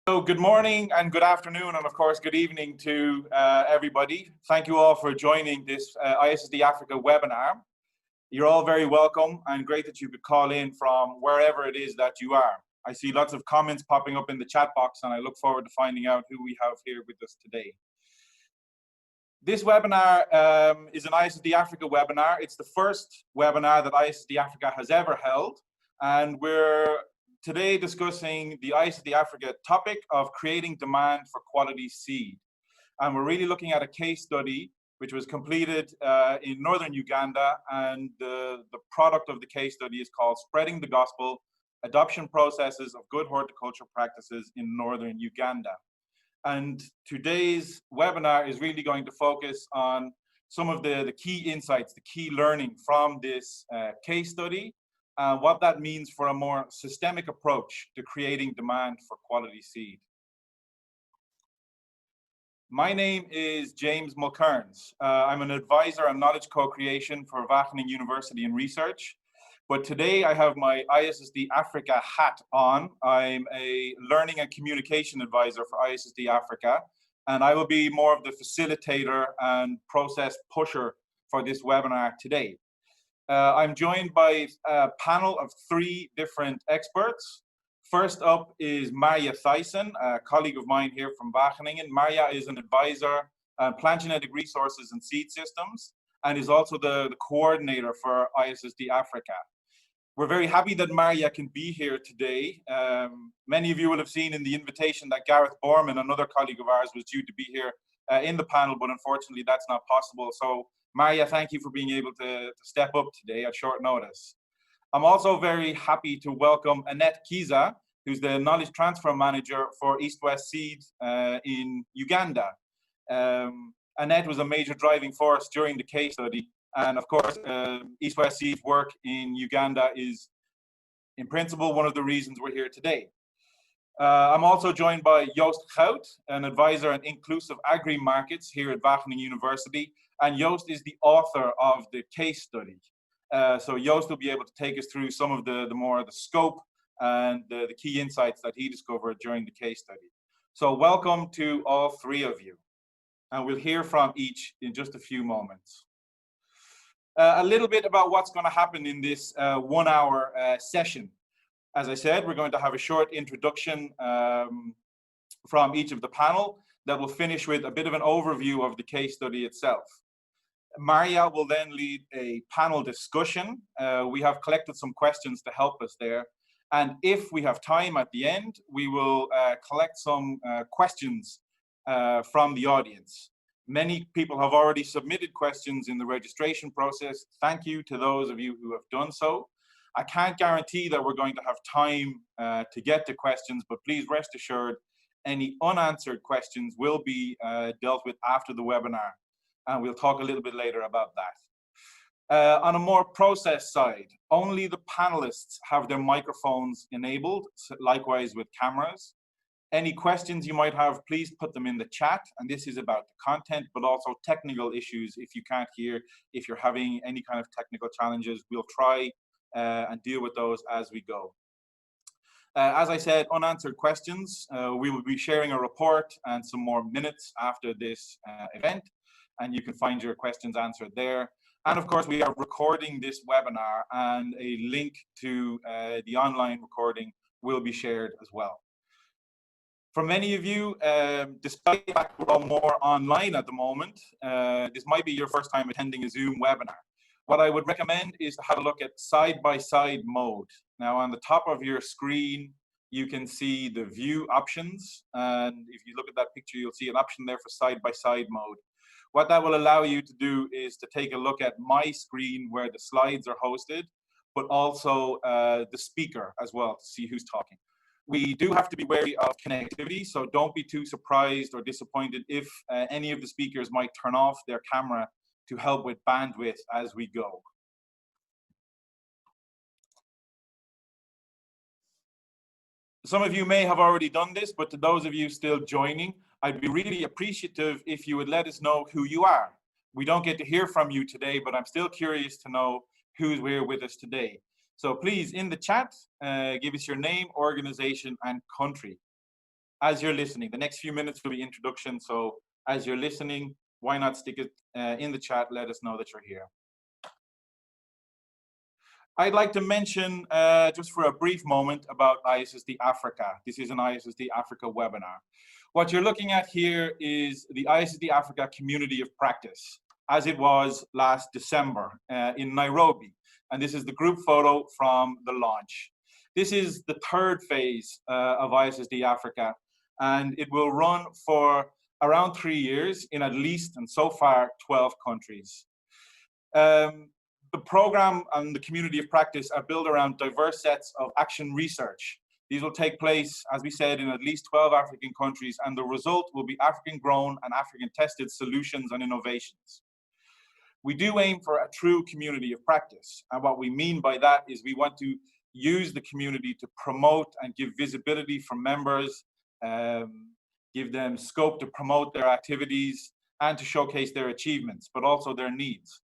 So good morning and good afternoon and of course good evening to everybody. Thank you all for joining this ISSD Africa webinar. You're all very welcome and great that you could call in from wherever it is that you are. I see lots of comments popping up in the chat box and I look forward to finding out who we have here with us today. This webinar is an ISSD Africa webinar. It's the first webinar that ISSD Africa has ever held, and we're today discussing the ISSD Africa topic of creating demand for quality seed. And we're really looking at a case study which was completed in northern Uganda, and the product of the case study is called Spreading the Gospel, Adoption Processes of Good Horticulture Practices in Northern Uganda. And today's webinar is really going to focus on some of the key insights, the key learning from this case study, what that means for a more systemic approach to creating demand for quality seed. My name is James Mulcairns. I'm an advisor on knowledge co-creation for Wageningen University and Research. But today I have my ISSD Africa hat on. I'm a learning and communication advisor for ISSD Africa, and I will be more of the facilitator and process pusher for this webinar today. I'm joined by a panel of 3 different experts. First up is Marja Thijssen, a colleague of mine here from Wageningen. Marja is an advisor on plant genetic resources and seed systems, and is also the coordinator for ISSD Africa. We're very happy that Marja can be here today. Many of you will have seen in the invitation that Gareth Borman, another colleague of ours, was due to be here in the panel, but unfortunately that's not possible. So Marja, thank you for being able to step up today at short notice. I'm also very happy to welcome Annette Kiza, who's the Knowledge Transfer Manager for East West Seed in Uganda. Annette was a major driving force during the case study. And of course, East West Seed's work in Uganda is, in principle, one of the reasons we're here today. I'm also joined by Joost Gout, an advisor on inclusive agri-markets here at Wageningen University. And Joost is the author of the case study. So Joost will be able to take us through some of the scope and the key insights that he discovered during the case study. So welcome to all 3 of you. And we'll hear from each in just a few moments. A little bit about what's going to happen in this 1-hour session. As I said, we're going to have a short introduction from each of the panel that will finish with a bit of an overview of the case study itself. Marja will then lead a panel discussion. We have collected some questions to help us there. And if we have time at the end, we will collect some questions from the audience. Many people have already submitted questions in the registration process. Thank you to those of you who have done so. I can't guarantee that we're going to have time to get to questions, but please rest assured, any unanswered questions will be dealt with after the webinar. And we'll talk a little bit later about that. On a more process side, only the panelists have their microphones enabled, likewise with cameras. Any questions you might have, please put them in the chat. And this is about the content, but also technical issues. If you can't hear, if you're having any kind of technical challenges, we'll try and deal with those as we go. As I said, unanswered questions, we will be sharing a report and some more minutes after this event, and you can find your questions answered there. And of course, we are recording this webinar, and a link to the online recording will be shared as well. For many of you, despite the fact we're all more online at the moment, this might be your first time attending a Zoom webinar. What I would recommend is to have a look at side-by-side mode. Now, on the top of your screen, you can see the view options. And if you look at that picture, you'll see an option there for side-by-side mode. What that will allow you to do is to take a look at my screen where the slides are hosted, but also the speaker as well to see who's talking. We do have to be wary of connectivity, so don't be too surprised or disappointed if any of the speakers might turn off their camera to help with bandwidth as we go. Some of you may have already done this, but to those of you still joining, I'd be really appreciative if you would let us know who you are. We don't get to hear from you today, but I'm still curious to know who's here with us today. So please, in the chat, give us your name, organization, and country. as you're listening. The next few minutes will be introduction, so as you're listening, why not stick it in the chat, let us know that you're here. I'd like to mention just for a brief moment about ISSD Africa. This is an ISSD Africa webinar. What you're looking at here is the ISSD Africa Community of Practice, as it was last December in Nairobi. And this is the group photo from the launch. This is the third phase of ISSD Africa, and it will run for around 3 years in at least, and so far, 12 countries. The program and the community of practice are built around diverse sets of action research. These will take place, as we said, in at least 12 African countries, and the result will be African-grown and African-tested solutions and innovations. We do aim for a true community of practice, and what we mean by that is we want to use the community to promote and give visibility for members, give them scope to promote their activities and to showcase their achievements, but also their needs.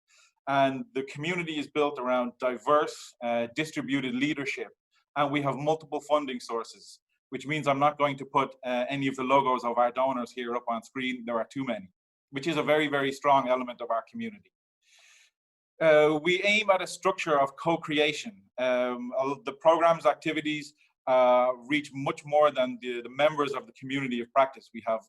And the community is built around diverse, distributed leadership. And we have multiple funding sources, which means I'm not going to put any of the logos of our donors here up on screen. There are too many, which is a very, very strong element of our community. We aim at a structure of co-creation. The program's activities reach much more than the members of the community of practice. We have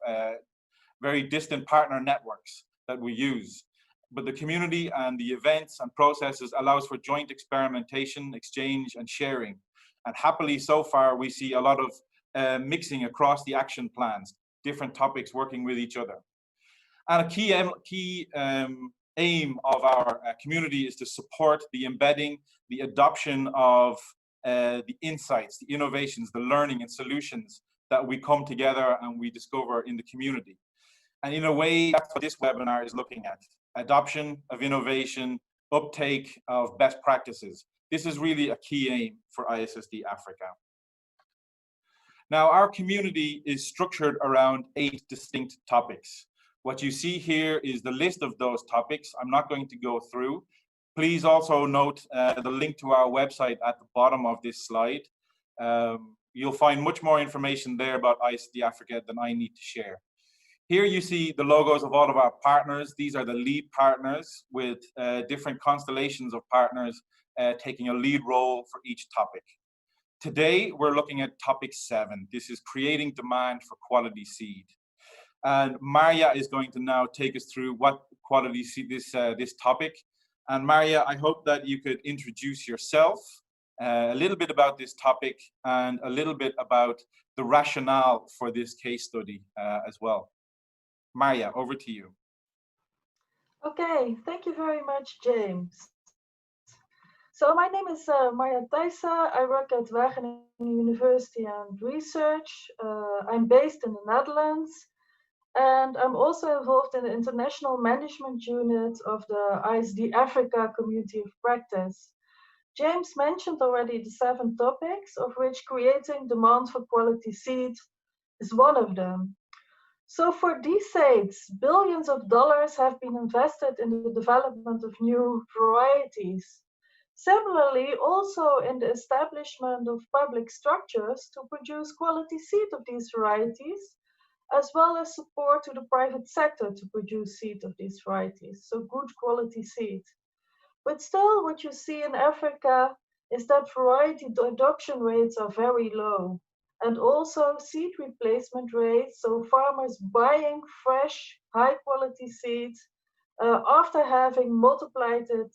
very distant partner networks that we use. But the community and the events and processes allows for joint experimentation, exchange, and sharing. And happily, so far, we see a lot of mixing across the action plans, different topics working with each other. And a key aim of our community is to support the embedding, the adoption of the insights, the innovations, the learning and solutions that we come together and we discover in the community. And in a way, that's what this webinar is looking at. Adoption of innovation, uptake of best practices. This is really a key aim for ISSD Africa. Now, our community is structured around 8 distinct topics. What you see here is the list of those topics. I'm not going to go through. Please also note the link to our website at the bottom of this slide. You'll find much more information there about ISSD Africa than I need to share. Here you see the logos of all of our partners. These are the lead partners with different constellations of partners taking a lead role for each topic. Today, we're looking at topic 7. This is creating demand for quality seed. And Maria is going to now take us through what quality seed this topic. And Maria, I hope that you could introduce yourself, a little bit about this topic, and a little bit about the rationale for this case study as well. Maria, over to you. Okay, thank you very much, James. So my name is Maria Thijssen. I work at Wageningen University and Research. I'm based in the Netherlands, and I'm also involved in the international management unit of the ISSD Africa Community of Practice. James mentioned already the 7 topics, of which creating demand for quality seed is one of them. So for decades, billions of dollars have been invested in the development of new varieties. Similarly, also in the establishment of public structures to produce quality seed of these varieties, as well as support to the private sector to produce seed of these varieties, so good quality seed. But still, what you see in Africa is that variety adoption rates are very low. And also seed replacement rates, so farmers buying fresh, high quality seeds after having multiplied it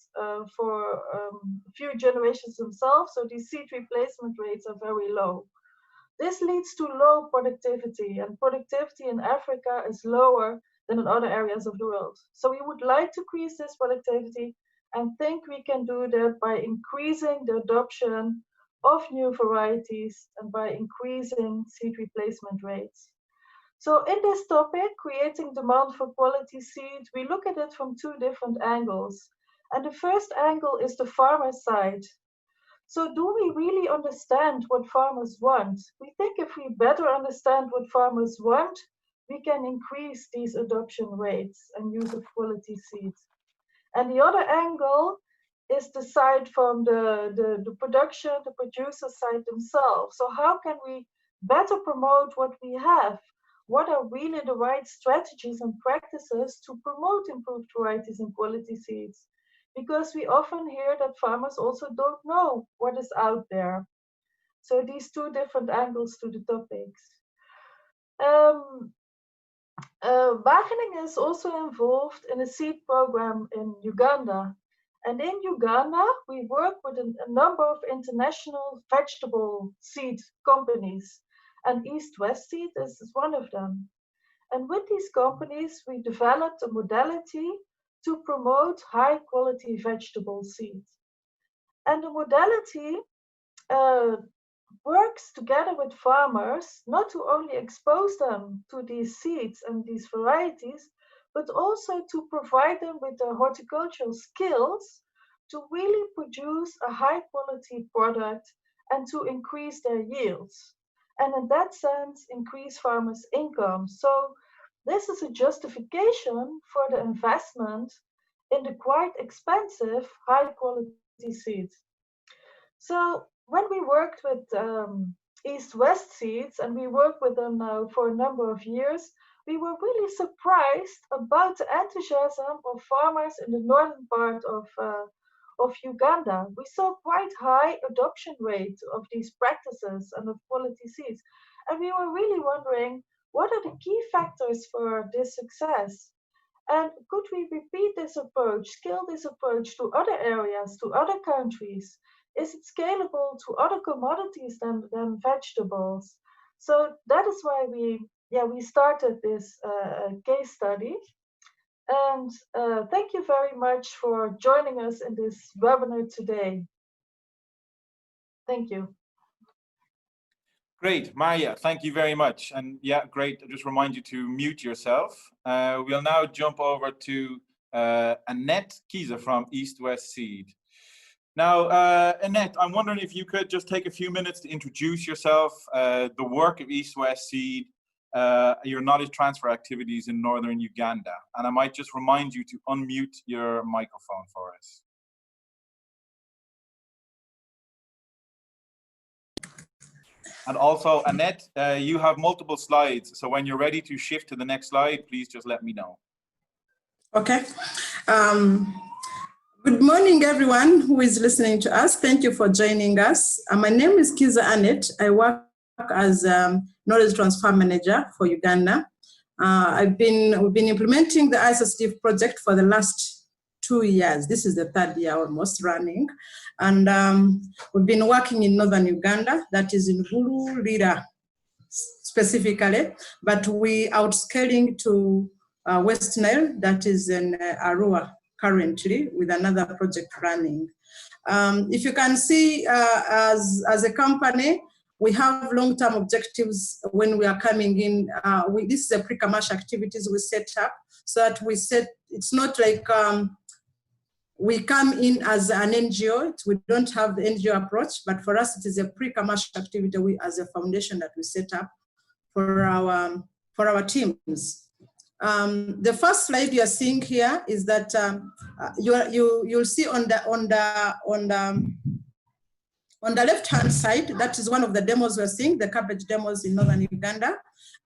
for a few generations themselves, so these seed replacement rates are very low. This leads to low productivity, and productivity in Africa is lower than in other areas of the world. So we would like to increase this productivity and think we can do that by increasing the adoption of new varieties and by increasing seed replacement rates. So in this topic, creating demand for quality seed, we look at it from 2 different angles. And the first angle is the farmer side. So do we really understand what farmers want? We think if we better understand what farmers want, we can increase these adoption rates and use of quality seeds. And the other angle is the side from the production, the producer side themselves. So how can we better promote what we have. What are really the right strategies and practices to promote improved varieties and quality seeds? Because we often hear that farmers also don't know what is out there. So these two different angles to the topics. Um, Wageningen is also involved in a seed program in Uganda. And in Uganda, we work with a number of international vegetable seed companies. And East West Seed is one of them. And with these companies, we developed a modality to promote high quality vegetable seeds. And the modality uh, works together with farmers not to only expose them to these seeds and these varieties, but also to provide them with the horticultural skills to really produce a high quality product and to increase their yields. And in that sense, increase farmers' income. So this is a justification for the investment in the quite expensive high quality seeds. So when we worked with East West Seeds, and we worked with them now for a number of years, we were really surprised about the enthusiasm of farmers in the northern part of Uganda. We saw quite high adoption rate of these practices and of quality seeds. And we were really wondering, what are the key factors for this success? And could we repeat this approach, scale this approach to other areas, to other countries? Is it scalable to other commodities than vegetables? So that is why we started this case study. And thank you very much for joining us in this webinar today. Thank you. Great, Maria, thank you very much. And yeah, great. I just remind you to mute yourself. We'll now jump over to Annette Kieser from East West Seed. Now, Annette, I'm wondering if you could just take a few minutes to introduce yourself, the work of East West Seed, your knowledge transfer activities in northern Uganda. And I might just remind you to unmute your microphone for us. And also, Annette, you have multiple slides. So when you're ready to shift to the next slide, please just let me know. Okay. Good morning, everyone who is listening to us. Thank you for joining us. My name is Kiza Annette. I work as Knowledge Transfer Manager for Uganda. We've been implementing the ISSD project for the last 2 years. This is the 3rd year almost running. And we've been working in northern Uganda, that is in Gulu, Lira specifically, but we outscaling to West Nile, that is in Arua currently with another project running. If you can see, as a company, we have long-term objectives when we are coming in. This is a pre-commercial activities we set up so that it's not like we come in as an NGO. We don't have the NGO approach, but for us, it is a pre-commercial activity as a foundation that we set up for our teams. The first slide you are seeing here is that you'll see on the left-hand side, that is one of the demos we're seeing, the cabbage demos in northern Uganda.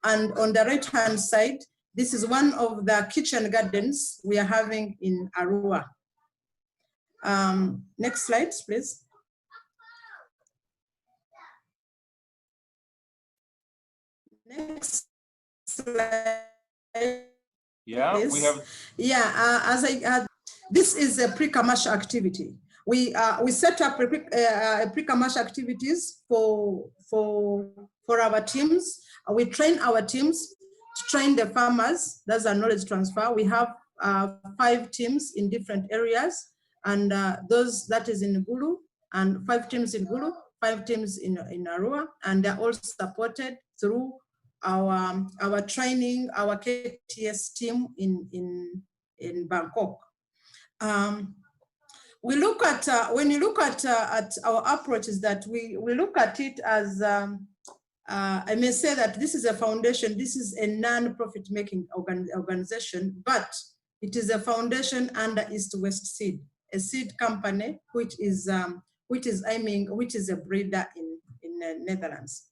And on the right-hand side, this is one of the kitchen gardens we are having in Arua. Next slide, please. Next slide. Yeah, please. We have. Yeah, this is a pre-commercial activity. We set up pre-commercial activities for our teams. We train our teams to train the farmers. That's our knowledge transfer. We have 5 teams in different areas, and that is in Gulu, and 5 teams in Gulu, 5 teams in Arua, and they're all supported through our training, our KTS team in Bangkok. We look at when you look at our approach, is that we look at it as I may say that this is a foundation. This is a non-profit making organization, but it is a foundation under East West Seed, a seed company which is a breeder in Netherlands.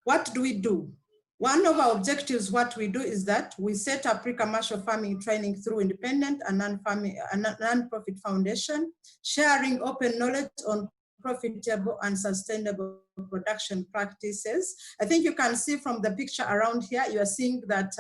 What do we do? One of our objectives, what we do is that we set up pre-commercial farming training through independent and non-profit foundation, sharing open knowledge on profitable and sustainable production practices. I think you can see from the picture around here, you are seeing that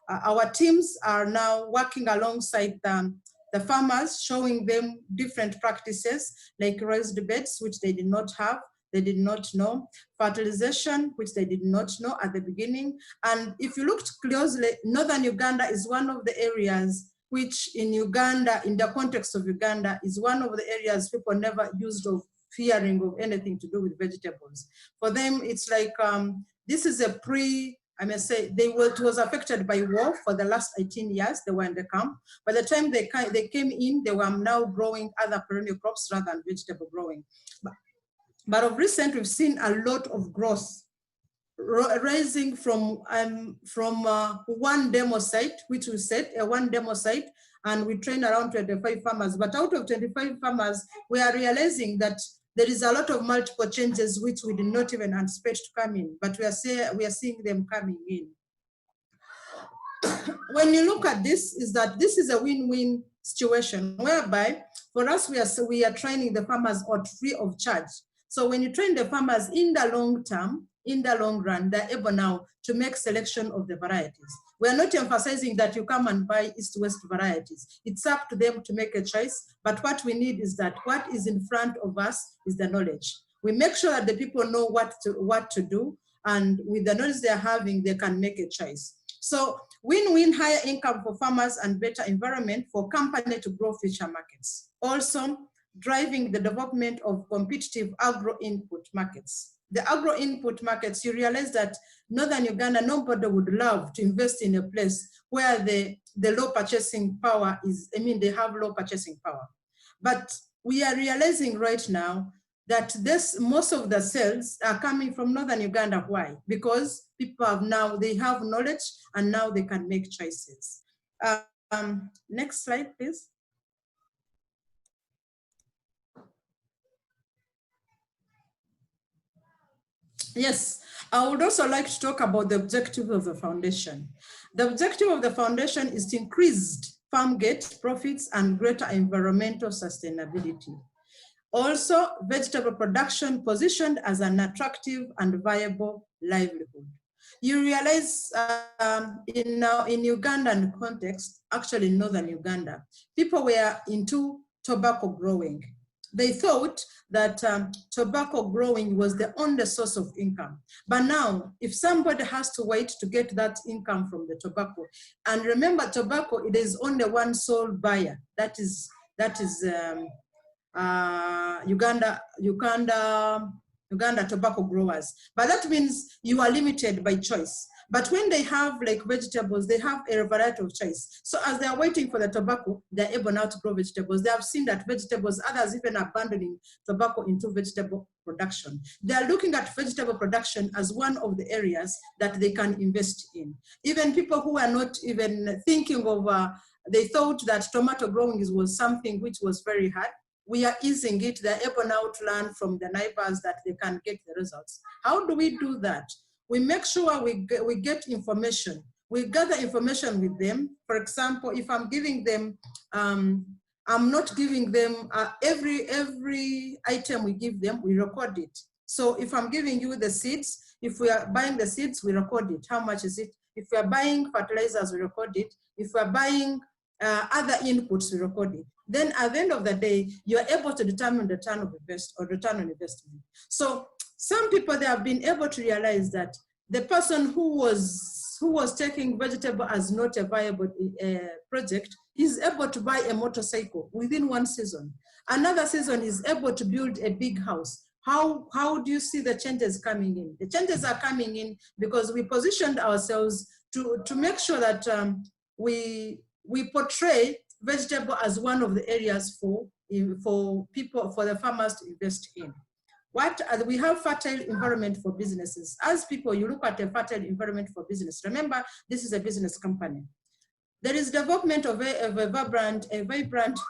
our teams are now working alongside the farmers, showing them different practices like raised beds, which they did not have, they did not know, fertilization, which they did not know at the beginning. And if you looked closely, Northern Uganda is one of the areas which in Uganda, in the context of Uganda, is one of the areas people never used of fearing of anything to do with vegetables. For them, it's like, this is a I may say, it was affected by war for the last 18 years, they were in the camp. By the time they came in, they were now growing other perennial crops rather than vegetable growing. But of recent, we've seen a lot of growth rising from one demo site, which we set one demo site, and we train around 25 farmers. But out of 25 farmers, we are realizing that there is a lot of multiple changes which we did not even anticipate to come in, but we are seeing them coming in. When you look at this, is that this is a win-win situation, whereby for us, we are training the farmers free of charge. So when you train the farmers in the long term, in the long run, they're able now to make selection of the varieties. We are not emphasizing that you come and buy East-West varieties. It's up to them to make a choice, but what we need is that what is in front of us is the knowledge. We make sure that the people know what to do, and with the knowledge they're having, they can make a choice. So win-win, higher income for farmers and better environment for company to grow future markets. Also, driving the development of competitive agro-input markets. The agro-input markets, you realize that Northern Uganda, nobody would love to invest in a place where the low purchasing power is, they have low purchasing power. But we are realizing right now that most of the sales are coming from Northern Uganda. Why? Because people they have knowledge, and now they can make choices. Next slide, please. Yes, I would also like to talk about the objective of the foundation. The objective of the foundation is to increase farm gate profits and greater environmental sustainability. Also, vegetable production positioned as an attractive and viable livelihood. You realize in Ugandan context, actually in Northern Uganda, people were into tobacco growing. They thought that tobacco growing was the only source of income. But now, if somebody has to wait to get that income from the tobacco, and remember tobacco, it is only one sole buyer, that is Uganda tobacco growers. But that means you are limited by choice. But when they have like vegetables, they have a variety of choice. So as they are waiting for the tobacco, they're able now to grow vegetables. They have seen that vegetables, others even abandoning tobacco into vegetable production. They are looking at vegetable production as one of the areas that they can invest in. Even people who are not even thinking of, they thought that tomato growing was something which was very hard. We are easing it. They're able now to learn from the neighbors that they can get the results. How do we do that? We make sure we get information. We gather information with them. For example, if I'm giving them, I'm not giving them every item we give them, we record it. So if I'm giving you the seeds, if we are buying the seeds, we record it. How much is it? If we are buying fertilizers, we record it. If we are buying other inputs, we record it. Then at the end of the day, you are able to determine the return on investment. So some people, they have been able to realize that the person who was taking vegetable as not a viable project is able to buy a motorcycle within one season. Another season is able to build a big house. How do you see the changes coming in? The changes are coming in because we positioned ourselves to make sure that we portray vegetable as one of the areas for the farmers to invest in. We have fertile environment for businesses. As people, you look at a fertile environment for business. Remember, this is a business company. There is development of a vibrant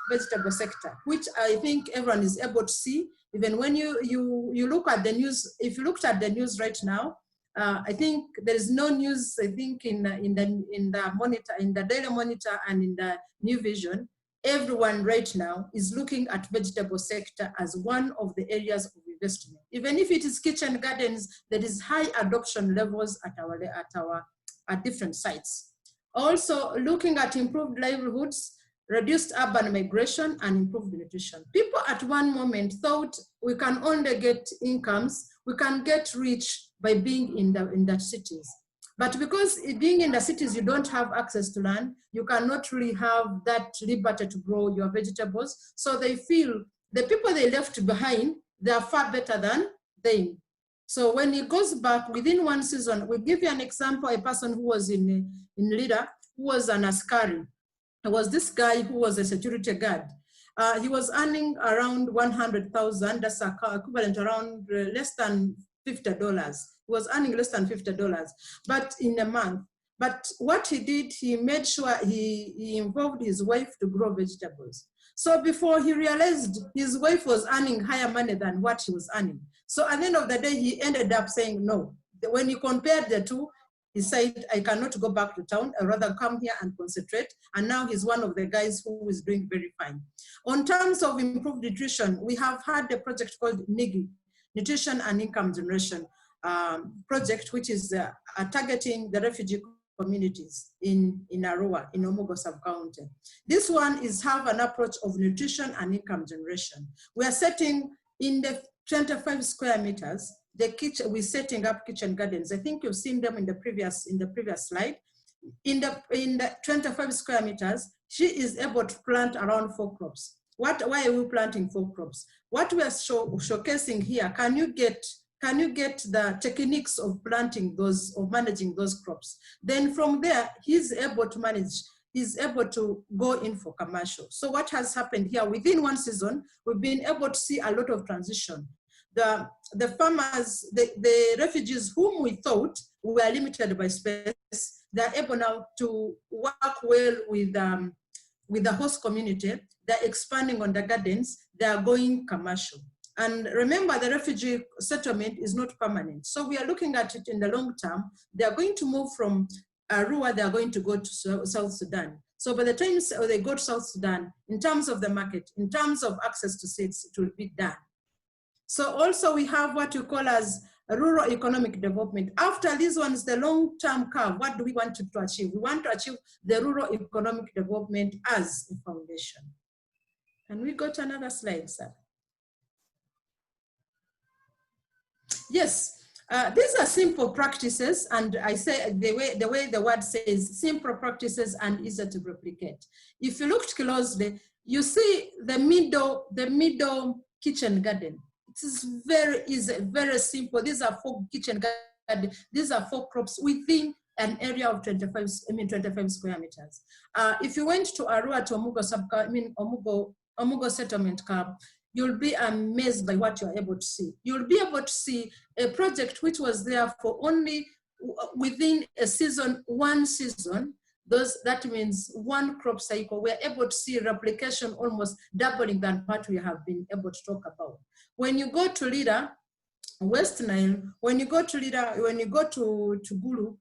vegetable sector, which I think everyone is able to see. Even when you look at the news, if you looked at the news right now, I think there is no news. I think in the monitor, in the Daily Monitor, and in the New Vision, everyone right now is looking at vegetable sector as one of the areas of investment. Even if it is kitchen gardens, there is high adoption levels at different sites. Also, looking at improved livelihoods, reduced urban migration, and improved nutrition. People at one moment thought we can only get incomes, we can get rich by being in the cities. But because being in the cities, you don't have access to land, you cannot really have that liberty to grow your vegetables. So they feel the people they left behind, they are far better than them. So when he goes back within one season, we'll give you an example, a person who was in Lida, who was an Askari. There was this guy who was a security guard. He was earning around 100,000, that's equivalent around less than $50. He was earning less than $50, but in a month. But what he did, he made sure he involved his wife to grow vegetables. So before he realized his wife was earning higher money than what he was earning. So at the end of the day, he ended up saying no. When he compared the two, he said, I cannot go back to town. I'd rather come here and concentrate. And now he's one of the guys who is doing very fine. On terms of improved nutrition, we have had a project called NIGI, Nutrition and Income Generation project, which is targeting the refugee communities in Arua, in Omugo sub-county. This one is have an approach of nutrition and income generation. We are setting in the 25 square meters, the kitchen, we're setting up kitchen gardens. I think you've seen them in the previous slide. In the 25 square meters, she is able to plant around 4 crops. Why are we planting 4 crops? What we are showcasing here, can you get the techniques of planting those, of managing those crops? Then from there, he's able to manage, he's able to go in for commercial. So what has happened here, within one season, we've been able to see a lot of transition. The farmers, the refugees whom we thought were limited by space, they're able now to work well with the host community. They're expanding on the gardens, they're going commercial. And remember, the refugee settlement is not permanent. So we are looking at it in the long term. They are going to move from Arua, they are going to go to South Sudan. So by the time they go to South Sudan, in terms of the market, in terms of access to seeds, it will be done. So also we have what you call as rural economic development. After these ones, the long-term curve, what do we want to achieve? We want to achieve the rural economic development as a foundation. Can we go to another slide, sir? Yes, these are simple practices, and I say the way the word says, simple practices and easy to replicate. If you looked closely, you see the middle kitchen garden. It is very easy, very simple. These are 4 kitchen gardens. These are 4 crops within an area of 25 square meters. If you went to Arua to Omugo settlement camp, you'll be amazed by what you're able to see. You'll be able to see a project which was there for only within a season, 1 season. That means 1 crop cycle. We're able to see replication almost doubling than what we have been able to talk about. When you go to Lida, West Nile, when you go to Lida, when you go to Gulu,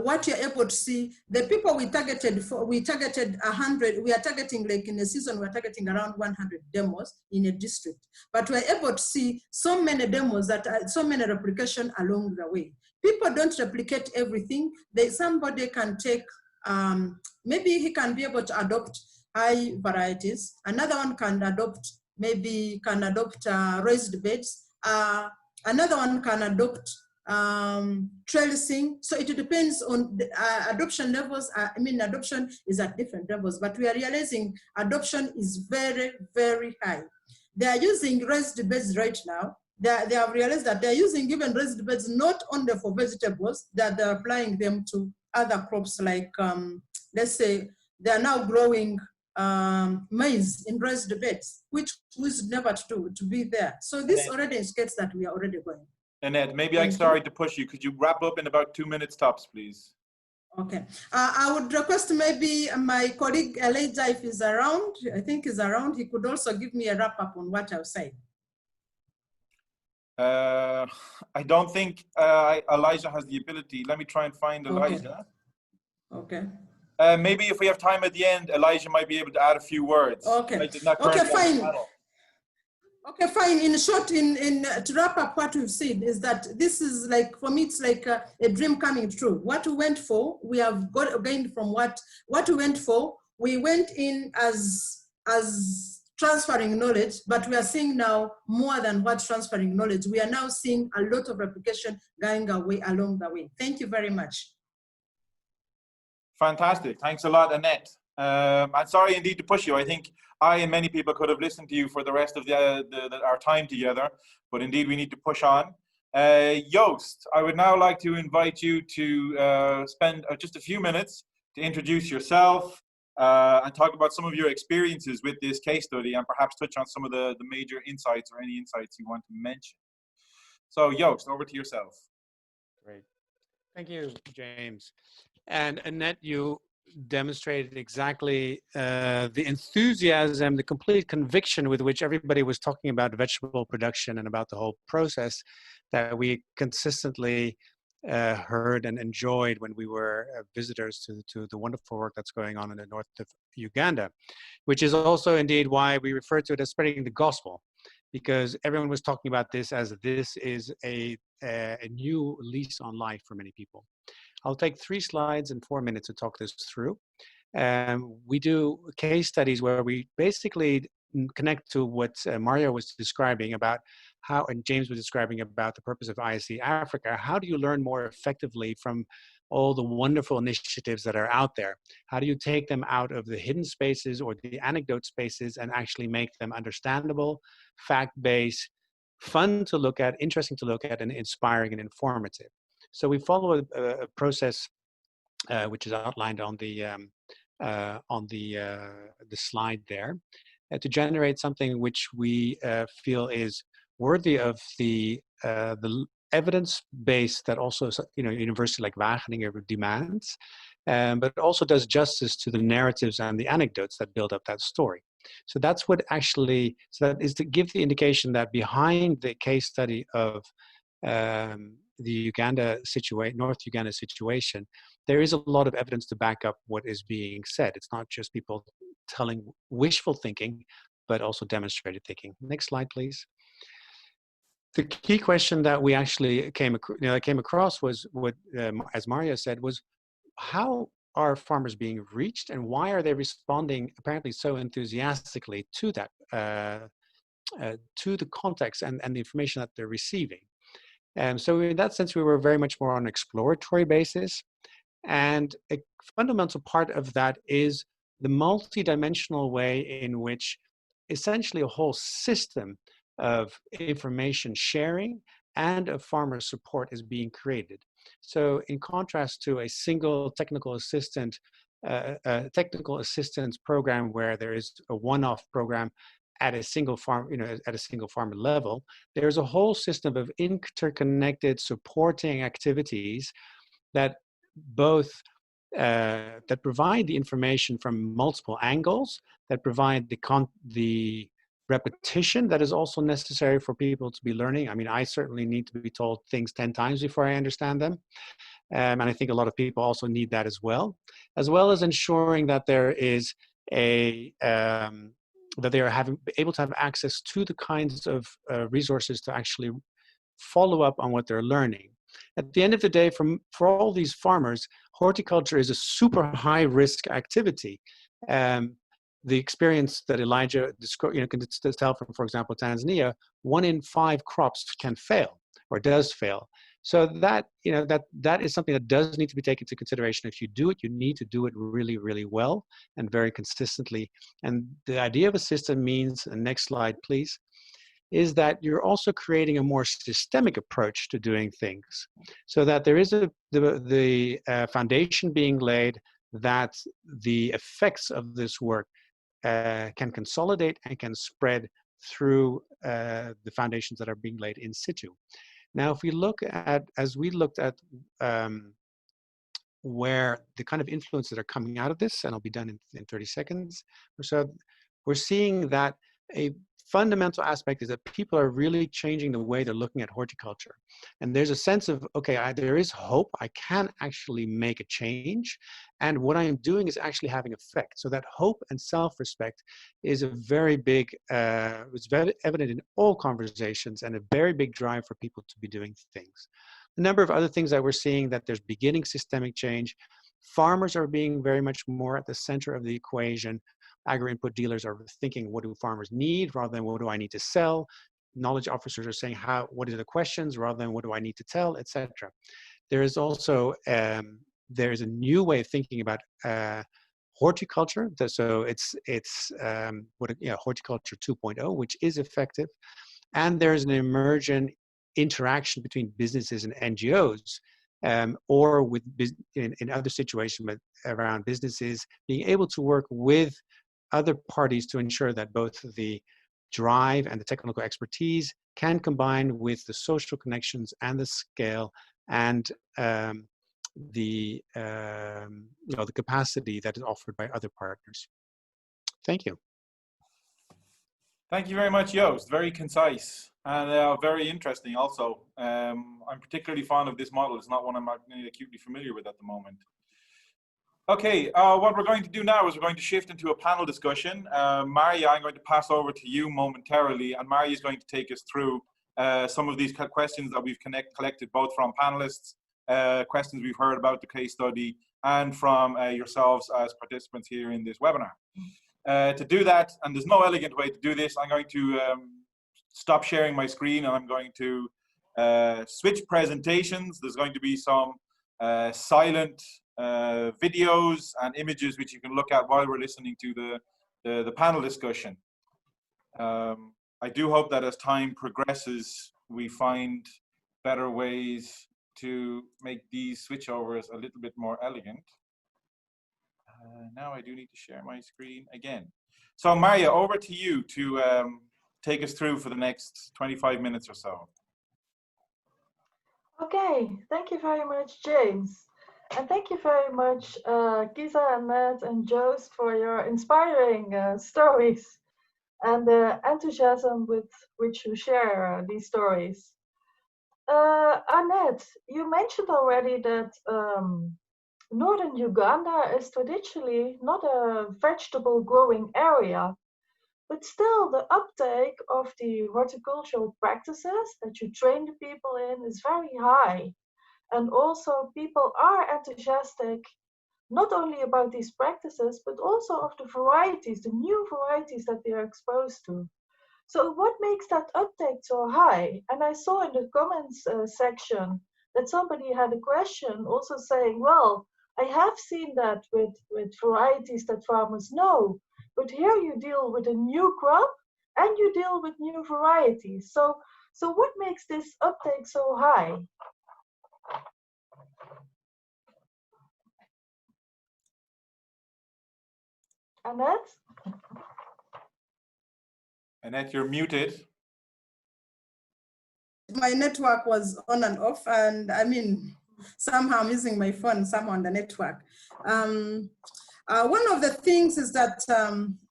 what you're able to see, the people we targeted 100, we are targeting, like in a season, we're targeting around 100 demos in a district. But we're able to see so many demos that are so many replication along the way. People don't replicate everything. Somebody can take, maybe he can be able to adopt high varieties. Another one can adopt, raised beds. Another one can adopt trellising. So it depends on the adoption levels. Adoption is at different levels, but we are realizing adoption is very, very high. They are using raised beds right now. They have realized that they're using even raised beds not only for vegetables, that they're applying them to other crops like, let's say, they're now growing maize in raised beds, which was never to be there. So this already indicates that we are already going. Annette, maybe I'm sorry to push you. Could you wrap up in about 2 minutes tops, please? Okay. I would request maybe my colleague Elijah, if he's around, I think he's around, he could also give me a wrap up on what I've said. I don't think Elijah has the ability. Let me try and find Elijah. Okay. Maybe if we have time at the end, Elijah might be able to add a few words. Okay. Elijah's not Okay, currently on the fine. panel. Okay, fine. In short, to wrap up what we've said is that this is like, for me, it's like a dream coming true. What we went for, we have gained from what we went for. We went in as transferring knowledge, but we are seeing now more than what transferring knowledge. We are now seeing a lot of replication going away along the way. Thank you very much. Fantastic. Thanks a lot, Annette. I'm sorry indeed to push you. I think I and many people could have listened to you for the rest of our time together, but indeed we need to push on. Joost, I would now like to invite you to spend just a few minutes to introduce yourself and talk about some of your experiences with this case study and perhaps touch on some of the major insights or any insights you want to mention. So Joost, over to yourself. Great. Thank you, James. And Annette, you demonstrated exactly the enthusiasm, the complete conviction with which everybody was talking about vegetable production and about the whole process that we consistently heard and enjoyed when we were visitors to the wonderful work that's going on in the north of Uganda, which is also indeed why we refer to it as spreading the gospel, because everyone was talking about this as this is a new lease on life for many people. I'll take 3 slides and 4 minutes to talk this through. We do case studies where we basically connect to what Mario was describing about how, and James was describing about the purpose of ISSD Africa. How do you learn more effectively from all the wonderful initiatives that are out there? How do you take them out of the hidden spaces or the anecdote spaces and actually make them understandable, fact-based, fun to look at, interesting to look at, and inspiring and informative? So we follow a process which is outlined on the slide there to generate something which we feel is worthy of the evidence base that also a university like Wageningen demands, but also does justice to the narratives and the anecdotes that build up that story. So that's what actually, so that is to give the indication that behind the case study of the North Uganda situation, there is a lot of evidence to back up what is being said. It's not just people telling wishful thinking, but also demonstrated thinking. Next slide, please. The key question that we actually came across was what, as Mario said, was how are farmers being reached and why are they responding apparently so enthusiastically to that, to the context and the information that they're receiving. So in that sense, we were very much more on an exploratory basis. And a fundamental part of that is the multidimensional way in which essentially a whole system of information sharing and of farmer support is being created. So in contrast to a single technical assistance program where there is a one-off program at a single farm, at a single farmer level, there's a whole system of interconnected supporting activities that both that provide the information from multiple angles, that provide the repetition that is also necessary for people to be learning. I mean, I certainly need to be told things 10 times before I understand them. And I think a lot of people also need that as well as ensuring that there is that they are able to have access to the kinds of resources to actually follow up on what they're learning. At the end of the day, for all these farmers, horticulture is a super high risk activity. The experience that Elijah can tell from, for example, Tanzania, 1 in 5 crops can fail or does fail. So that that is something that does need to be taken into consideration. If you do it, you need to do it really, really well and very consistently. And the idea of a system means, and next slide, please, is that you're also creating a more systemic approach to doing things, so that there is the foundation being laid that the effects of this work can consolidate and can spread through the foundations that are being laid in situ. Now, if we look at, as we looked at where the kind of influences that are coming out of this, and I'll be done in 30 seconds or so, we're seeing that a fundamental aspect is that people are really changing the way they're looking at horticulture. And there's a sense of, okay, there is hope. I can actually make a change. And what I am doing is actually having effect. So that hope and self-respect is a very big, it's very evident in all conversations and a very big drive for people to be doing things. A number of other things that we're seeing, that there's beginning systemic change. Farmers are being very much more at the center of the equation. Agri-input dealers are thinking, what do farmers need rather than what do I need to sell? Knowledge officers are saying, what are the questions rather than what do I need to tell, etc. There is also, there's a new way of thinking about horticulture. So it's horticulture 2.0, which is effective. And there's an emergent interaction between businesses and NGOs, or with in other situations around businesses being able to work with other parties to ensure that both the drive and the technical expertise can combine with the social connections and the scale and the capacity that is offered by other partners. Thank you. Thank you very much, Joost. Very concise and very interesting also. I'm particularly fond of this model. It's not one I'm acutely familiar with at the moment. Okay, what we're going to do now is we're going to shift into a panel discussion. Maria, I'm going to pass over to you momentarily, and Maria is going to take us through some of these questions that we've collected both from panelists, questions we've heard about the case study, and from yourselves as participants here in this webinar. To do that, and there's no elegant way to do this, I'm going to stop sharing my screen and I'm going to switch presentations. There's going to be some silent videos and images which you can look at while we're listening to the panel discussion. I do hope that as time progresses, we find better ways to make these switchovers a little bit more elegant. Now I do need to share my screen again. So Maria, over to you to take us through for the next 25 minutes or so. Okay, thank you very much, James. And thank you very much, Kiza, Annette, and Joost, for your inspiring stories and the enthusiasm with which you share these stories. Annette, you mentioned already that northern Uganda is traditionally not a vegetable growing area, but still the uptake of the horticultural practices that you train the people in is very high. And also people are enthusiastic not only about these practices, but also of the varieties, the new varieties that they are exposed to. So what makes that uptake so high? And I saw in the comments section that somebody had a question also saying, well, I have seen that with varieties that farmers know, but here you deal with a new crop and you deal with new varieties. So what makes this uptake so high? Annette? Annette, you're muted. My network was on and off, and I mean, somehow I'm using my phone, somehow on the network. One of the things is that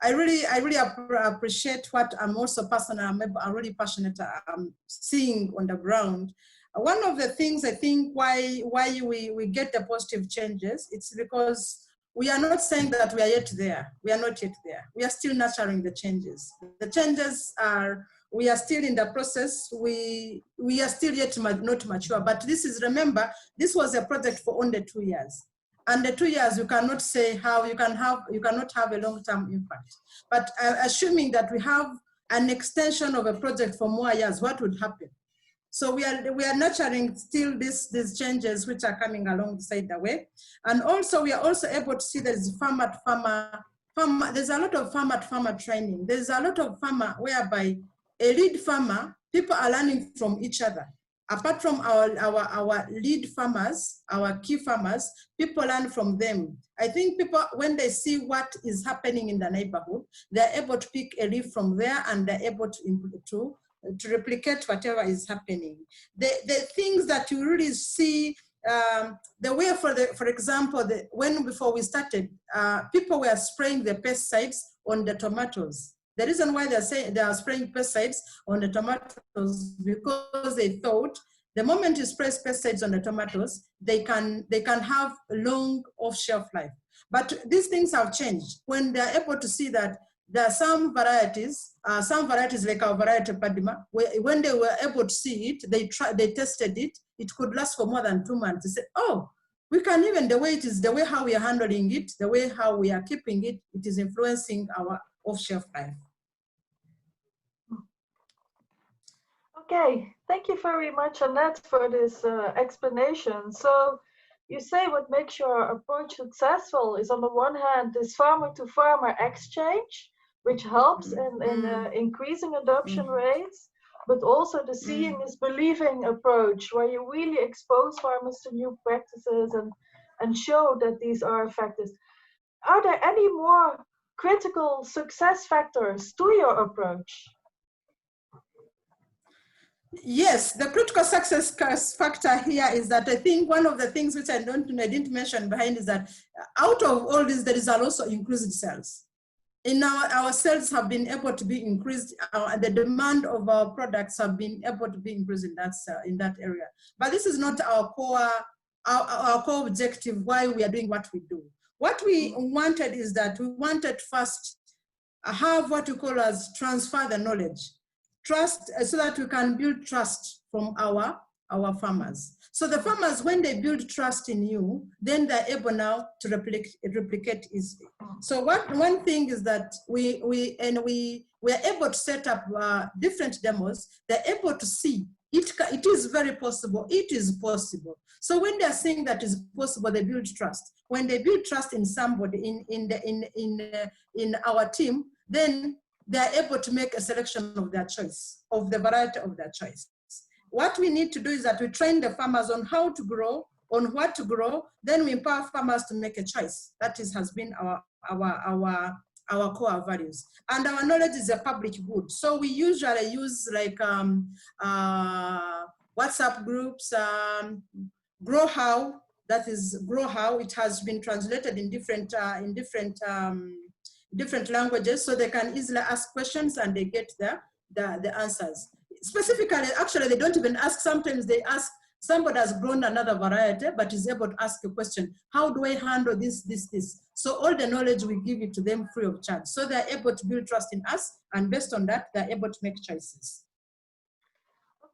I really appreciate what I'm also personally, I'm really passionate seeing on the ground. One of the things I think why we get the positive changes, it's because we are not saying that we are yet there. We are not yet there. We are still nurturing the changes. The changes are, we are still in the process. We are still yet not mature, but this is, remember, this was a project for only 2 years. And the 2 years, you cannot say how you cannot have a long-term impact. But assuming that we have an extension of a project for more years, what would happen? So we are nurturing still these changes which are coming alongside the way. And also we are also able to see there's there's a lot of farmer training. There's a lot of farmer whereby a lead farmer, people are learning from each other. Apart from our lead farmers, our key farmers, people learn from them. I think people, when they see what is happening in the neighborhood, they're able to pick a leaf from there and they're able to replicate whatever is happening. The things that you really see, the way, for example, before we started, people were spraying the pesticides on the tomatoes. The reason why they're saying they are spraying pesticides on the tomatoes because they thought the moment you spray pesticides on the tomatoes, they can have a long off-shelf life. But these things have changed when they're able to see that there are some varieties like our variety Padima, when they were able to see it, they tested it, it could last for more than 2 months. They said, oh, we can even, the way it is, the way how we are handling it, the way how we are keeping it, it is influencing our off-shelf life. Okay, thank you very much, Annette, for this explanation. So you say what makes your approach successful is on the one hand, this farmer-to-farmer exchange, which helps in increasing adoption rates, but also the seeing is believing approach, where you really expose farmers to new practices and show that these are effective. Are there any more critical success factors to your approach? Yes, the critical success factor here is that I think one of the things which I didn't mention behind is that out of all this, there is also increased sales. In our sales have been able to be increased, the demand of our products have been able to be increased in that area. But this is not our core objective why we are doing what we do. What we wanted is that we wanted first have what we call as transfer the knowledge. Trust, so that we can build trust from our farmers. So the farmers, when they build trust in you, then they're able now to replicate easily. So one thing is that we are able to set up different demos. They're able to see it is very possible. It is possible. So when they're saying that is possible, they build trust. When they build trust in somebody in our team, then they're able to make a selection of their choice, of the variety of their choice. What we need to do is that we train the farmers on how to grow, on what to grow, then we empower farmers to make a choice. That has been our core values. And our knowledge is a public good. So we usually use like WhatsApp groups, Grow How, that is Grow How. It has been translated in different languages, so they can easily ask questions and they get the answers. Specifically, actually, they don't even ask. Sometimes they ask, somebody has grown another variety, but is able to ask a question, how do I handle this? So all the knowledge we give it to them free of charge. So they're able to build trust in us, and based on that, they're able to make choices.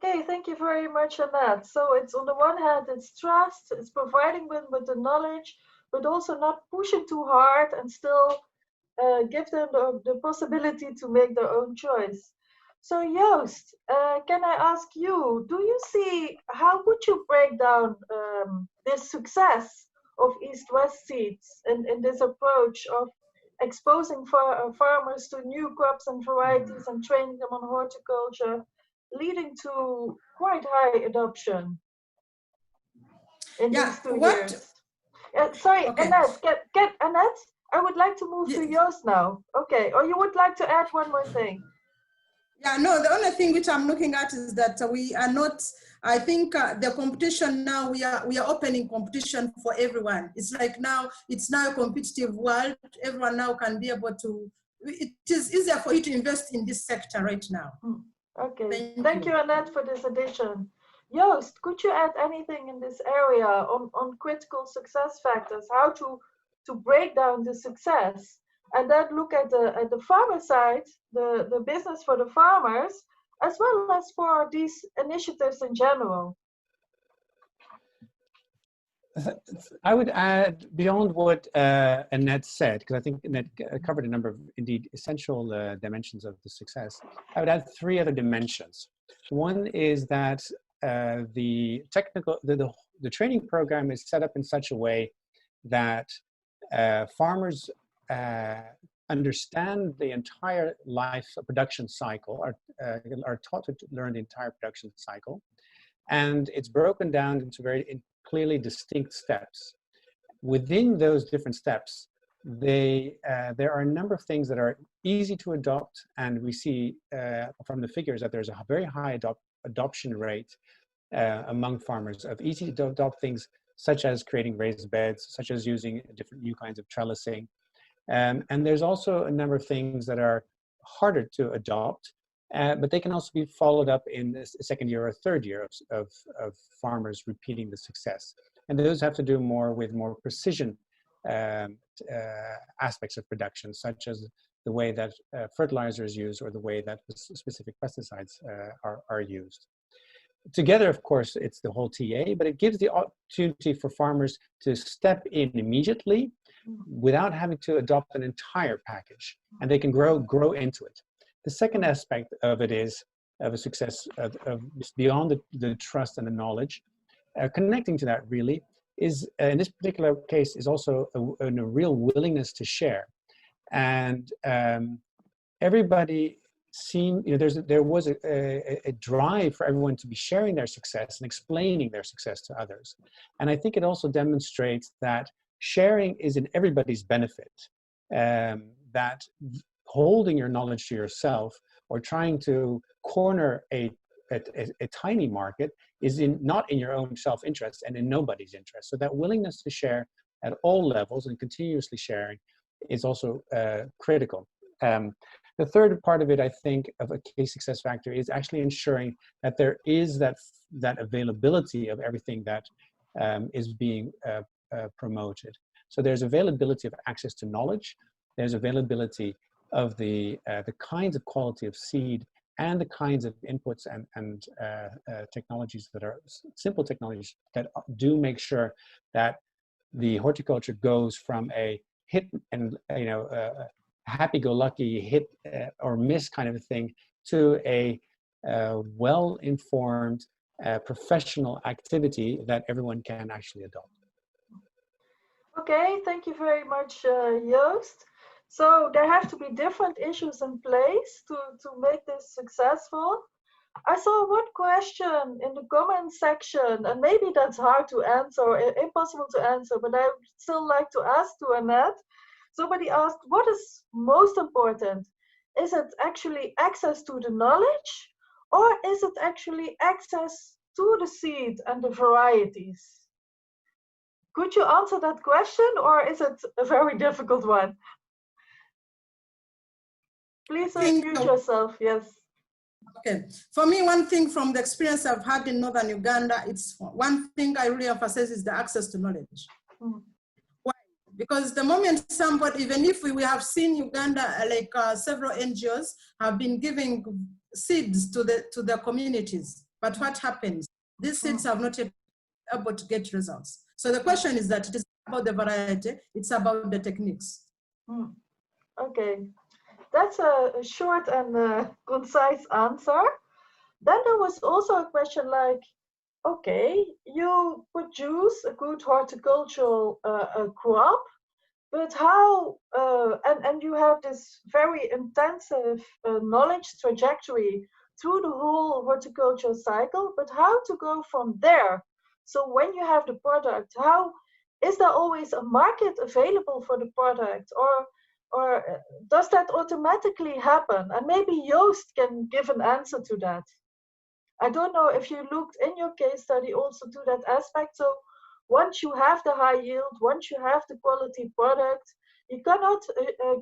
Okay, thank you very much on that. So it's on the one hand, it's trust, it's providing them with the knowledge, but also not pushing too hard and still give them the possibility to make their own choice. So Joost, can I ask you, do you see, how would you break down this success of East-West seeds in this approach of exposing farmers to new crops and varieties and training them on horticulture, leading to quite high adoption in these 2 years? Sorry, okay. Annette, I would like to move to Joost now. Okay, or you would like to add one more thing? Yeah, no, the only thing which I'm looking at is that we are not, I think the competition now, we are opening competition for everyone. It's like now, it's now a competitive world. Everyone now can be able to, it is easier for you to invest in this sector right now. Okay, thank you, Annette, for this addition. Joost, could you add anything in this area on critical success factors, how to break down the success, and then look at the farmer side, the business for the farmers, as well as for these initiatives in general? I would add, beyond what Annette said, because I think Annette covered a number of indeed essential dimensions of the success, I would add 3 other dimensions. One is that the training program is set up in such a way that farmers understand the entire production cycle, are taught to learn the entire production cycle, and it's broken down into very clearly distinct steps. Within those different steps, there are a number of things that are easy to adopt, and we see from the figures that there's a very high adoption rate among farmers of easy to adopt things such as creating raised beds, such as using different new kinds of trellising. And there's also a number of things that are harder to adopt, but they can also be followed up in the second year or third year of farmers repeating the success. And those have to do more with more precision aspects of production, such as the way that fertilizer is used or the way that specific pesticides are used. Together, of course, it's the whole TA, but it gives the opportunity for farmers to step in immediately without having to adopt an entire package, and they can grow into it. The second aspect of it is of a success of beyond the trust and the knowledge. Connecting to that really is, in this particular case, is also a real willingness to share. And everybody seemed, there was a drive for everyone to be sharing their success and explaining their success to others. And I think it also demonstrates that sharing is in everybody's benefit, that holding your knowledge to yourself or trying to corner a tiny market is not in your own self-interest and in nobody's interest. So that willingness to share at all levels and continuously sharing is also critical. The third part of it, I think, of a case success factor is actually ensuring that there is that availability of everything that is being promoted. So there's availability of access to knowledge, there's availability of the kinds of quality of seed and the kinds of inputs and technologies that are simple technologies that do make sure that the horticulture goes from a hit and happy-go-lucky hit or miss kind of a thing to a well-informed professional activity that everyone can actually adopt. Okay, thank you very much, Joost. So there have to be different issues in place to make this successful. I saw one question in the comment section, and maybe that's hard to answer or impossible to answer, but I would still like to ask to Annette. Somebody asked, what is most important? Is it actually access to the knowledge, or is it actually access to the seed and the varieties? Could you answer that question, or is it a very difficult one? Please unmute yourself, yes. Okay, for me, one thing from the experience I've had in Northern Uganda, it's one thing I really emphasize is the access to knowledge. Why? Because the moment somebody, even if we have seen Uganda, like several NGOs have been giving seeds to the communities, but what happens? These seeds have not yet been able to get results. So the question is that it is about the variety, it's about the techniques. Okay. That's a short and concise answer. Then there was also a question like, okay, you produce a good horticultural crop, but how, and you have this very intensive knowledge trajectory through the whole horticultural cycle, but how to go from there? So when you have the product, how, is there always a market available for the product, or does that automatically happen? And maybe Joost can give an answer to that. I don't know if you looked in your case study also to that aspect. So once you have the high yield, once you have the quality product, you cannot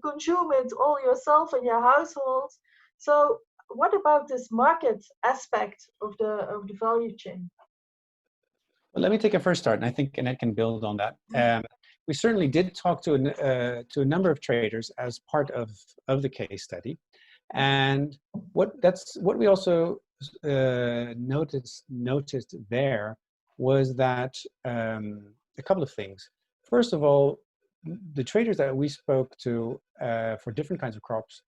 consume it all yourself in your household. So what about this market aspect of the value chain? Well, let me take a first start, and I think Annette can build on that. We certainly did talk to a number of traders as part of the case study, and what we also noticed there was that a couple of things. First of all, the traders that we spoke to for different kinds of crops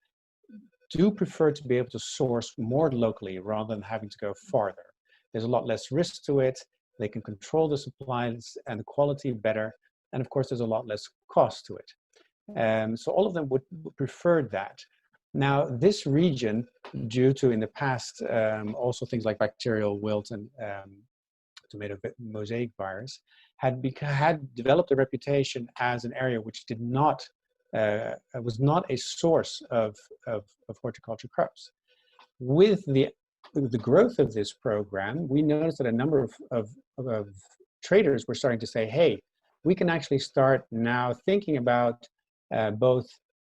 do prefer to be able to source more locally rather than having to go farther. There's a lot less risk to it. They can control the supplies and the quality better. And of course, there's a lot less cost to it. So all of them would prefer that. Now, this region, due to in the past also things like bacterial wilt and tomato mosaic virus, had developed a reputation as an area which did not was not a source of horticulture crops. With the growth of this program, we noticed that a number of traders were starting to say, hey, we can actually start now thinking about both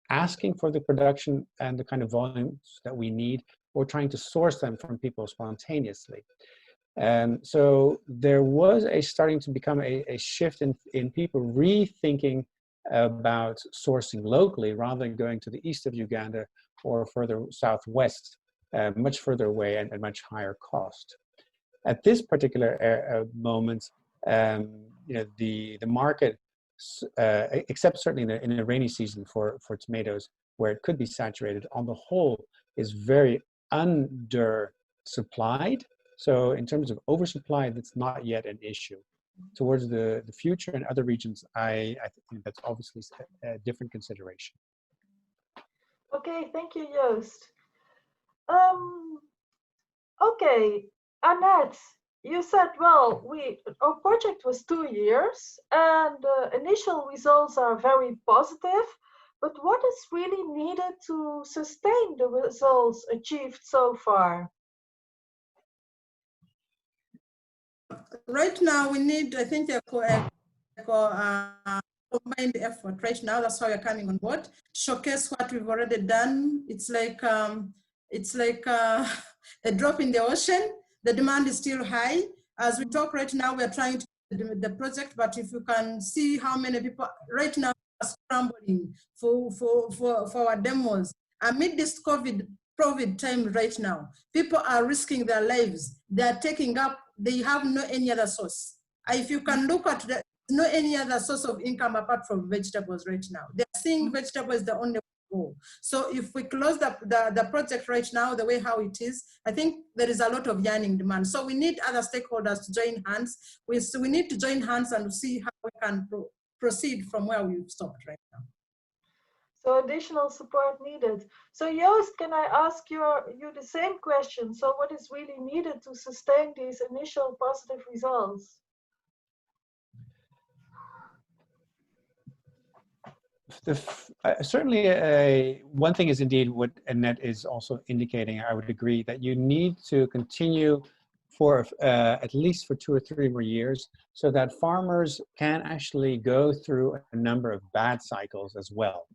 asking for the production and the kind of volumes that we need, or trying to source them from people spontaneously. So there was starting to become a shift in people rethinking about sourcing locally rather than going to the east of Uganda or further southwest, much further away and at much higher cost. At this particular moment, the market, except certainly in the rainy season for tomatoes, where it could be saturated, on the whole is very undersupplied. So in terms of oversupply, that's not yet an issue. Towards the future and other regions, I think that's obviously a different consideration. Okay, thank you, Joost. Okay, Annette, you said, well, our project was 2 years and initial results are very positive, but what is really needed to sustain the results achieved so far? Right now, we need, I think, a combined effort. Right now, that's why we're coming on board to showcase what we've already done. It's like a drop in the ocean. The demand is still high. As we talk right now, we're trying to do the project, but if you can see how many people right now are scrambling for our demos amid this COVID time right now, people are risking their lives. They are taking up, they have no any other source. If you can look at no any other source of income apart from vegetables right now. They're seeing vegetables the only way to go. So if we close the project right now, the way how it is, I think there is a lot of yearning demand. So we need other stakeholders to join hands. We need to join hands and see how we can proceed from where we've stopped right now. So additional support needed. So Joost, can I ask you the same question? So what is really needed to sustain these initial positive results? Certainly, one thing is indeed what Annette is also indicating. I would agree that you need to continue for at least for 2 or 3 more years, so that farmers can actually go through a number of bad cycles as well.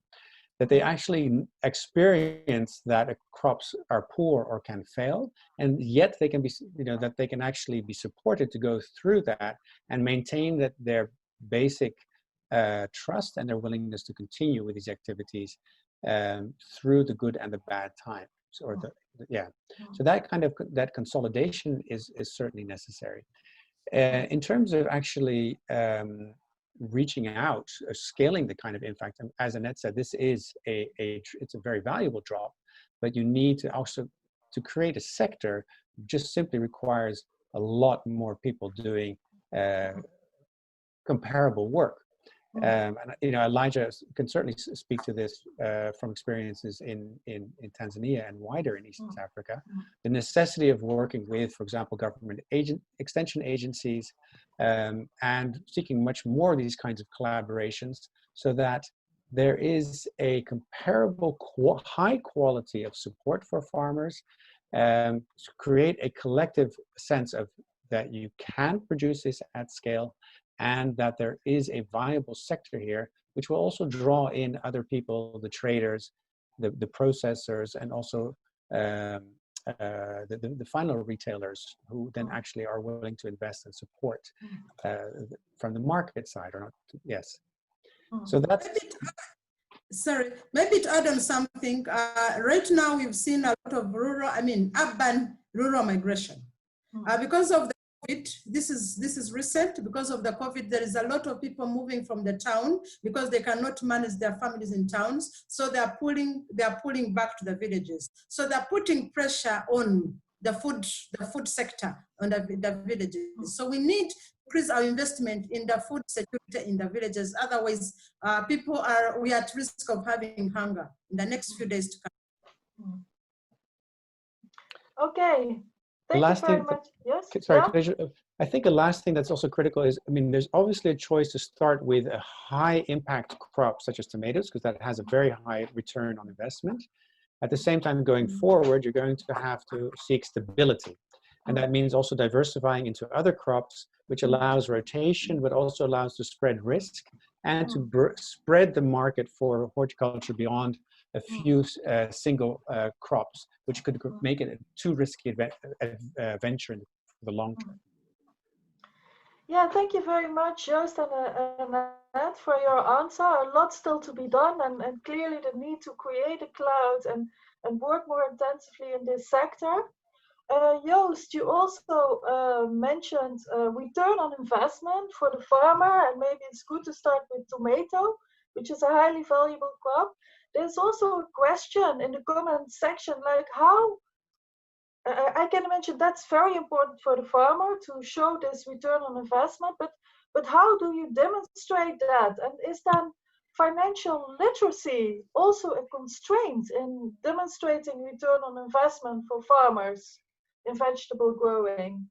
That they actually experience that crops are poor or can fail, and yet they can be, that they can actually be supported to go through that and maintain that their basic trust and their willingness to continue with these activities through the good and the bad times, or so that kind of consolidation is certainly necessary. In terms of actually reaching out, scaling the kind of impact, and as Annette said, this is it's a very valuable drop, but you need to also to create a sector just simply requires a lot more people doing comparable work. And Elijah can certainly speak to this from experiences in Tanzania and wider in East Africa. The necessity of working with, for example, government extension agencies, and seeking much more of these kinds of collaborations, so that there is a comparable high quality of support for farmers, to create a collective sense of that you can produce this at scale, and that there is a viable sector here, which will also draw in other people, the traders, the processors, and also the final retailers, who then actually are willing to invest and support from the market side, or not. Yes. So that's... Maybe to add on something, right now we've seen a lot of urban rural migration. Because of the COVID, this is recent. Because of the COVID, there is a lot of people moving from the town because they cannot manage their families in towns. So they are pulling back to the villages. So they're putting pressure on the food sector on the villages. So we need to increase our investment in the food security in the villages. Otherwise, we are at risk of having hunger in the next few days to come. Okay. Thank you very much. Yes. Sorry, I think the last thing that's also critical is, there's obviously a choice to start with a high impact crop such as tomatoes, because that has a very high return on investment. At the same time, going forward, you're going to have to seek stability. And that means also diversifying into other crops, which allows rotation, but also allows to spread risk and to spread the market for horticulture beyond a few single crops, which could make it a too risky venture in the long term. Yeah, thank you very much, Joost and Annette, for your answer. A lot still to be done, and clearly the need to create a cloud and work more intensively in this sector. Joost, you also mentioned return on investment for the farmer, and maybe it's good to start with tomato, which is a highly valuable crop. There's also a question in the comment section, like how I can imagine that's very important for the farmer to show this return on investment, but how do you demonstrate that? And is then financial literacy also a constraint in demonstrating return on investment for farmers in vegetable growing?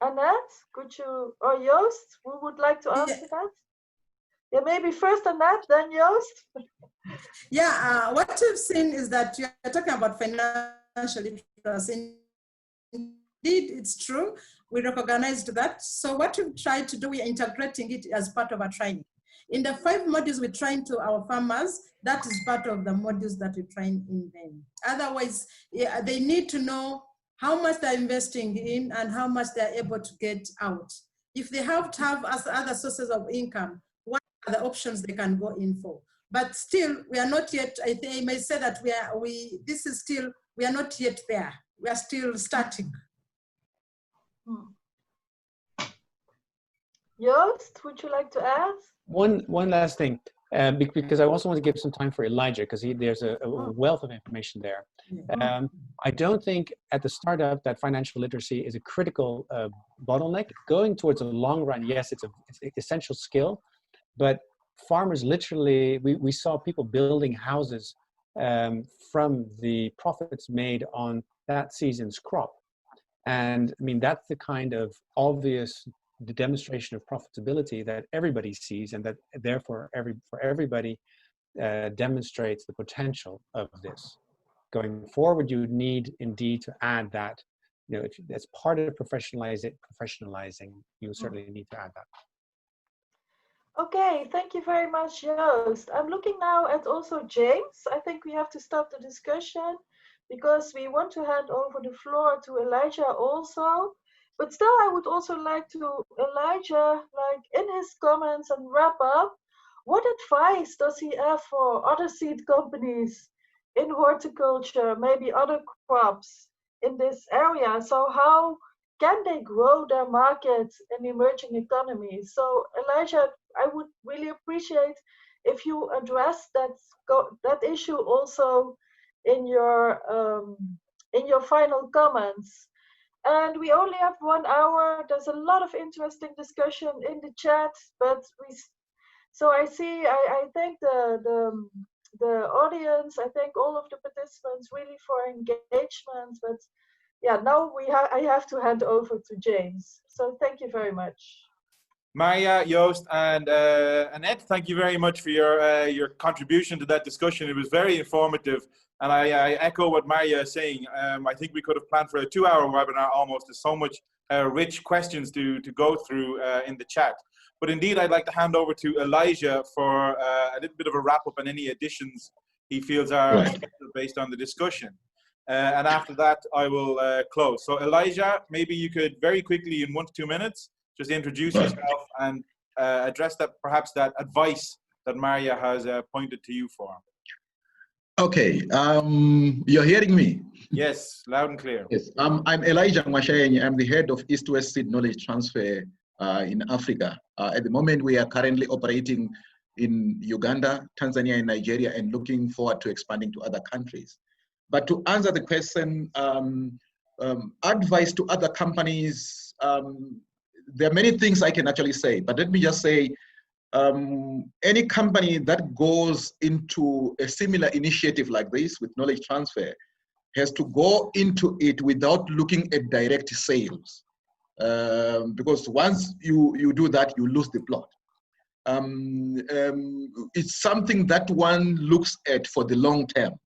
Annette, could you, or Joost, who would like to answer that? Yeah, maybe first Annette, then Joost. Yeah, what we've seen is that you're talking about financial literacy. Indeed, it's true. We recognized that. So what we've tried to do, we are integrating it as part of our training. In the 5 modules we train to our farmers, that is part of the modules that we train in them. Otherwise, yeah, they need to know how much they're investing in and how much they're able to get out. If they have to have other sources of income, what are the options they can go in for? But still, we are not yet, I think I may say that we are not yet there. We are still starting. Joost, would you like to add? One last thing, because I also want to give some time for Elijah, because there's a wealth of information there. I don't think at the startup that financial literacy is a critical bottleneck. Going towards a long run, yes, it's an essential skill, but farmers literally, we saw people building houses from the profits made on that season's crop. And I mean, that's the kind of obvious demonstration of profitability that everybody sees, and that therefore for everybody demonstrates the potential of this. Going forward, you need indeed to add that, you know, as part of professionalizing, you certainly need to add that. Okay, thank you very much, Joost. I'm looking now at also James. I think we have to stop the discussion because we want to hand over the floor to Elijah also. But still, I would also like to, Elijah, like in his comments and wrap up, what advice does he have for other seed companies in horticulture, maybe other crops in this area? So how can they grow their market in emerging economies? So Elijah, I would really appreciate if you address that issue also in your final comments. And we only have 1 hour. There's a lot of interesting discussion in the chat, but so I see. I thank the audience. I thank all of the participants really for engagement. But yeah, now I have to hand over to James. So thank you very much. Marja, Joost, and Annette, thank you very much for your contribution to that discussion. It was very informative, and I echo what Marja is saying. I think we could have planned for a 2-hour webinar almost. There's so much rich questions to go through in the chat. But indeed, I'd like to hand over to Elijah for a little bit of a wrap-up and any additions he feels are based on the discussion. And after that, I will close. So Elijah, maybe you could very quickly in 1 to 2 minutes, just introduce yourself and address perhaps that advice that Marja has pointed to you for. Okay, you're hearing me? Yes, loud and clear. Yes, I'm Elijah Mwashenyi. I'm the head of East-West Seed Knowledge Transfer in Africa. At the moment, we are currently operating in Uganda, Tanzania, and Nigeria, and looking forward to expanding to other countries. But to answer the question, advice to other companies, there are many things I can actually say, but let me just say, any company that goes into a similar initiative like this with knowledge transfer has to go into it without looking at direct sales. Because once you do that, you lose the plot. It's something that one looks at for the long term.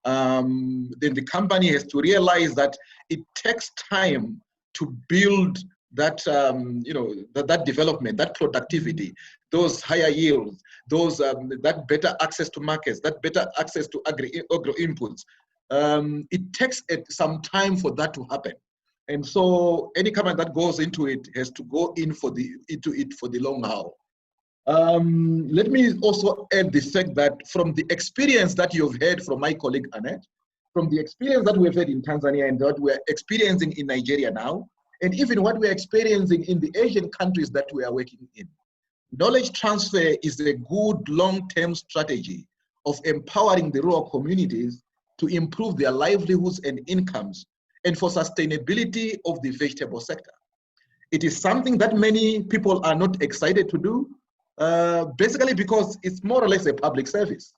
Then the company has to realize that it takes time to build that that development, that productivity, those higher yields, those that better access to markets, that better access to agro inputs. It takes some time for that to happen, and so any comment that goes into it has to go into it for the long haul. Let me also add the fact that from the experience that you've heard from my colleague Annette, from the experience that we've had in Tanzania and what we're experiencing in Nigeria now, and even what we're experiencing in the Asian countries that we are working in. Knowledge transfer is a good long-term strategy of empowering the rural communities to improve their livelihoods and incomes, and for sustainability of the vegetable sector. It is something that many people are not excited to do, basically because it's more or less a public service.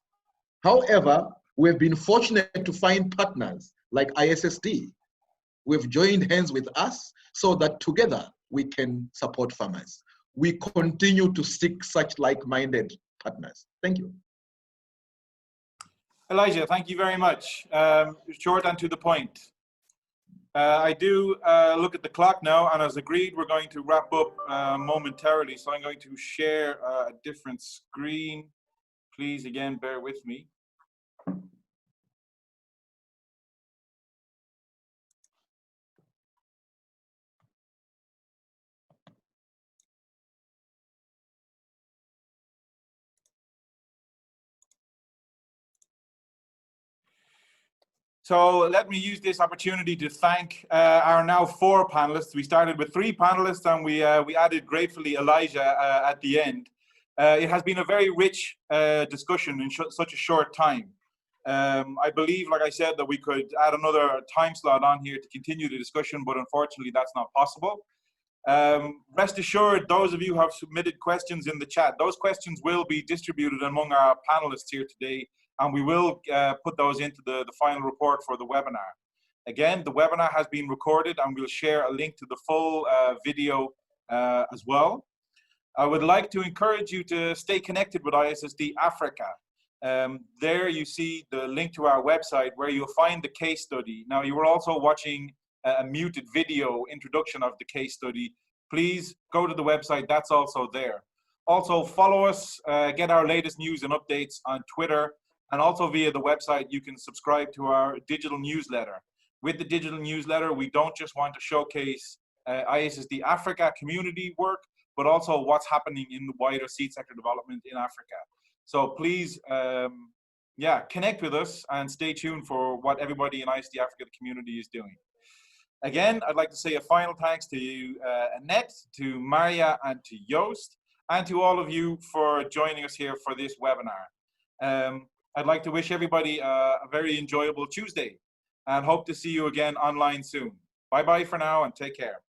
However, we've been fortunate to find partners like ISSD. We've joined hands with us so that together we can support farmers. We continue to seek such like-minded partners. Thank you. Elijah, thank you very much. Short and to the point. I do look at the clock now, and as agreed, we're going to wrap up momentarily. So I'm going to share a different screen. Please, again, bear with me. So let me use this opportunity to thank our now 4 panelists. We started with 3 panelists, and we added gratefully Elijah at the end. It has been a very rich discussion in such a short time. I believe, like I said, that we could add another time slot on here to continue the discussion, but unfortunately that's not possible. Rest assured, those of you who have submitted questions in the chat, those questions will be distributed among our panelists here today, and we will put those into the final report for the webinar. Again, the webinar has been recorded, and we'll share a link to the full video as well. I would like to encourage you to stay connected with ISSD Africa. There you see the link to our website where you'll find the case study. Now, you were also watching a muted video introduction of the case study. Please go to the website, that's also there. Also follow us, get our latest news and updates on Twitter, and also via the website you can subscribe to our digital newsletter. With the digital newsletter, we don't just want to showcase ISSD Africa community work, but also what's happening in the wider seed sector development in Africa. So please, connect with us and stay tuned for what everybody in ISSD Africa, the community, is doing. Again, I'd like to say a final thanks to you, Annette, to Maria, and to Joost, and to all of you for joining us here for this webinar. I'd like to wish everybody a very enjoyable Tuesday, and hope to see you again online soon. Bye-bye for now, and take care.